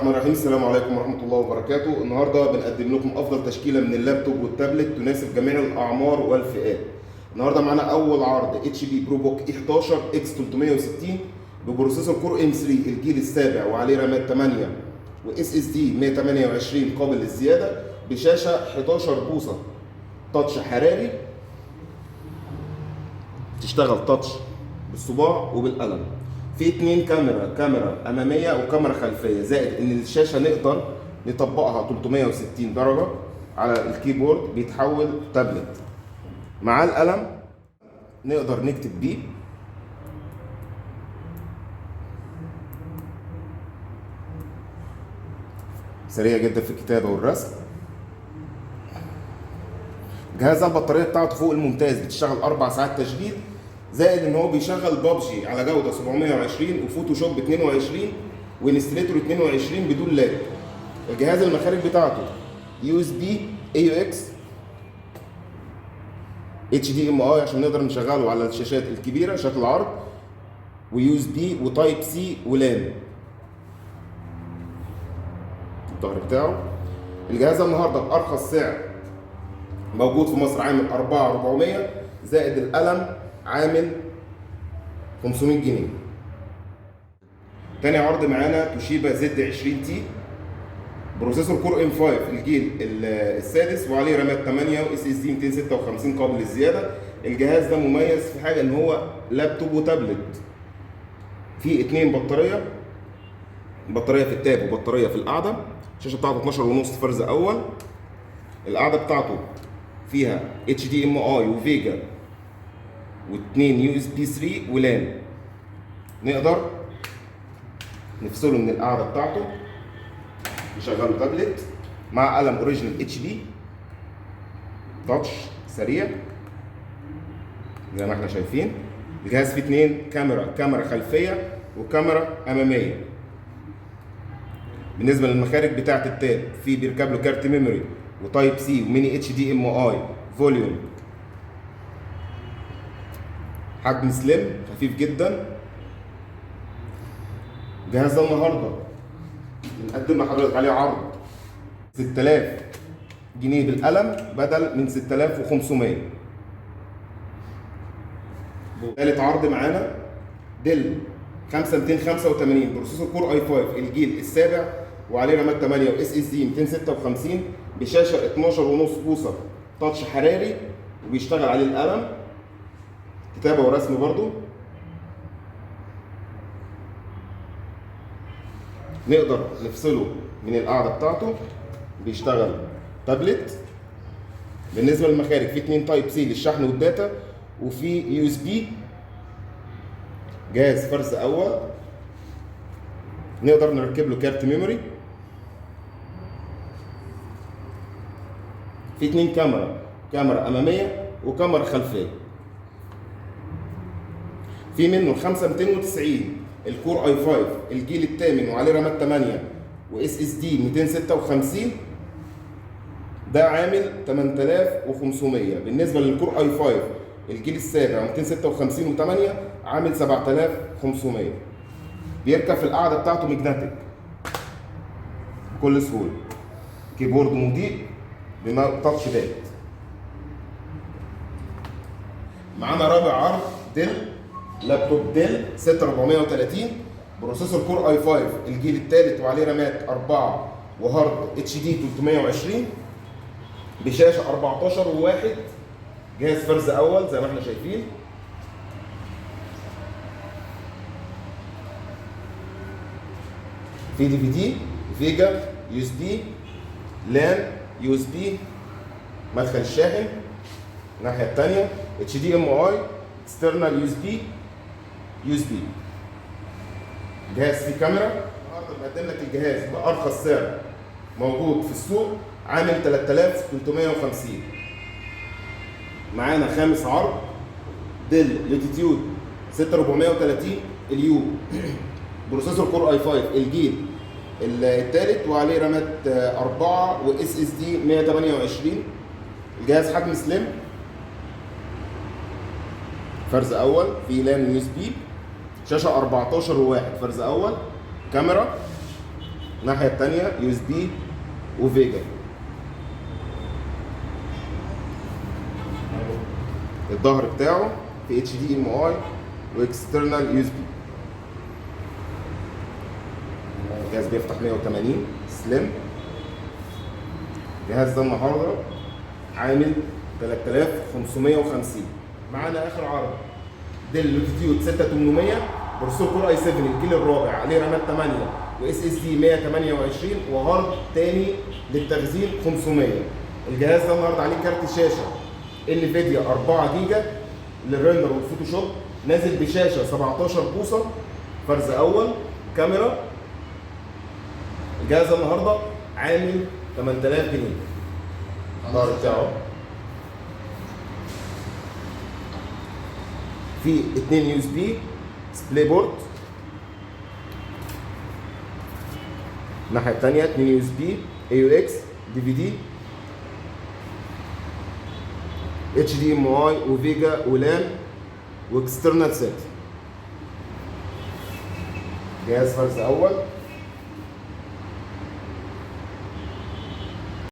الرحمن الرحيم. السلام عليكم ورحمة الله وبركاته. النهارده بنقدم لكم أفضل تشكيلة من اللابتوب والتابلت تناسب جميع الأعمار والفئات. النهارده معانا أول عرض اتش بي برو بوك اي 11 اكس 360 ببروسيسور كور ام 3 الجيل السابع وعليه رامات 8 واس اس دي 128 قابل للزيادة بشاشة 11 بوصة تاتش حراري، تشتغل تاتش بالصباع وبالقلم. في 2 كاميرا اماميه وكاميرا خلفيه، زائد ان الشاشه نقدر نطبقها 360 درجه على الكيبورد بيتحول تابلت. مع القلم نقدر نكتب بيه، سريع جدا في الكتابه والرسم. جهاز البطاريه بتاعته فوق الممتاز، بتشتغل 4 ساعات تشغيل، زائد ان هو بيشغل بابجي على جوده 720 وفوتوشوب 22 وانستريتور 22 بدون لاج. الجهاز المخارج بتاعته يو اس بي اي يو اكس اتش دي ام اي عشان نقدر نشغله على الشاشات الكبيره شكل عرض، ويو اس بي وتايب سي ولان. الظهر بتاعه. الجهاز النهارده بارخص سعر موجود في مصر عامل 4400، زائد القلم عامل 500 جنيه. تاني عرض معانا توشيبا زد 20 تي بروسيسور كور ام 5 الجيل السادس وعليه رامات 8 واس اس دي 256 قابل للزياده. الجهاز ده مميز في حاجه ان هو لابتوب وتابلت. فيه 2 بطاريه في التاب وبطاريه في القاعده. الشاشه بتاعته 12.5 فرز اول. القاعده بتاعته فيها اتش دي ام اي وفيجا و2 يو اس بي 3 ولان. نقدر نفصله من القاعده بتاعته نشغله تابلت مع قلم اوريجينال اتش بي تاتش سريع زي ما احنا شايفين. الجهاز فيه 2 كاميرا خلفيه وكاميرا اماميه. بالنسبه للمخارج بتاعه التاب، في بيركب له كارت ميموري وتايب سي وميني اتش دي ام اي فوليوم. حجم سليم خفيف جدا. الجهاز ده النهارده بنقدم لحضرتك عليه عرض 6000 جنيه بالقلم بدل من 6500. ثالث عرض معانا ديل 5285 بروسيسور كور اي 5 الجيل السابع وعليه رامات 8 واس اس دي 256 بشاشه 12.5 بوصه تاتش حراري وبيشتغل عليه القلم كتابه ورسم برضو. نقدر نفصله من القاعده بتاعته، بيشتغل تابلت. بالنسبه للمخارج في 2 تايب سي للشحن والداتا، وفي يو اس بي. جهاز فرز اول، نقدر نركب له كارت ميموري. في 2 كاميرا اماميه وكاميرا خلفيه. في منه 5290 الكور اي 5 الجيل الثامن وعليه رامات 8 واس اس دي 256، ده عامل 8500. بالنسبه للكور اي 5 الجيل السابع 256 و8 عامل 7500. بيركب في القاعده بتاعته ماجنتيك بكل سهوله. كيبورد مضيء بتاتش باد. معانا رابع عرض ديل لابتوب ديل 6430 بروسيسور كور اي 5 الجيل الثالث وعليه رامات 4 وهارد اتش دي 320 بشاشه 14 و1. جهاز فرز اول زي ما احنا شايفين. في دي في دي فيجا يو اس بي لان يو اس بي مدخل الشاحن. الناحيه الثانيه اتش دي ام اي اكسترنال يو اس بي. جهاز فيه كاميرا. النهارده بنقدم لك الجهاز بارخص سعر موجود في السوق عامل 3350. معانا خامس عرض ديل لاتيتيود 6430 اليو بروسيسور كور اي 5 الجيل الثالث وعليه رامات 4 واس اس دي 128. الجهاز حجم سليم فرز اول، في لان يو اس بي، شاشه 14 و1 فرز اول، كاميرا الناحيه الثانيه يو اس بي وفيجا. الظهر بتاعه في اتش دي ام اي واكسترنال يو اس بي. الجهاز بيفتح 180 سليم. الجهاز ده النهارده عامل 3550. معانا اخر عرض ديل لوتيتيود 6800 بروسيسور كور اي 7 الجيل الرابع، عليه رامات 8 واس اس دي 128 وهارد تاني للتخزين 500. الجهاز ده النهارده عليه كارت شاشه انفيديا 4 جيجا للريندر والفوتوشوب، نازل بشاشه 17 بوصه فرز اول كاميرا. الجهاز ده النهارده عامل 8000 جنيه. الظهر بتاعه في 2 يو اس بي ديسبلاي بورد، الناحيه الثانيه 2 يو اس بي اي يو اكس دي في دي اتش دي ام اي وفيجا ولان واكسترنال سيت. جهاز فرز اول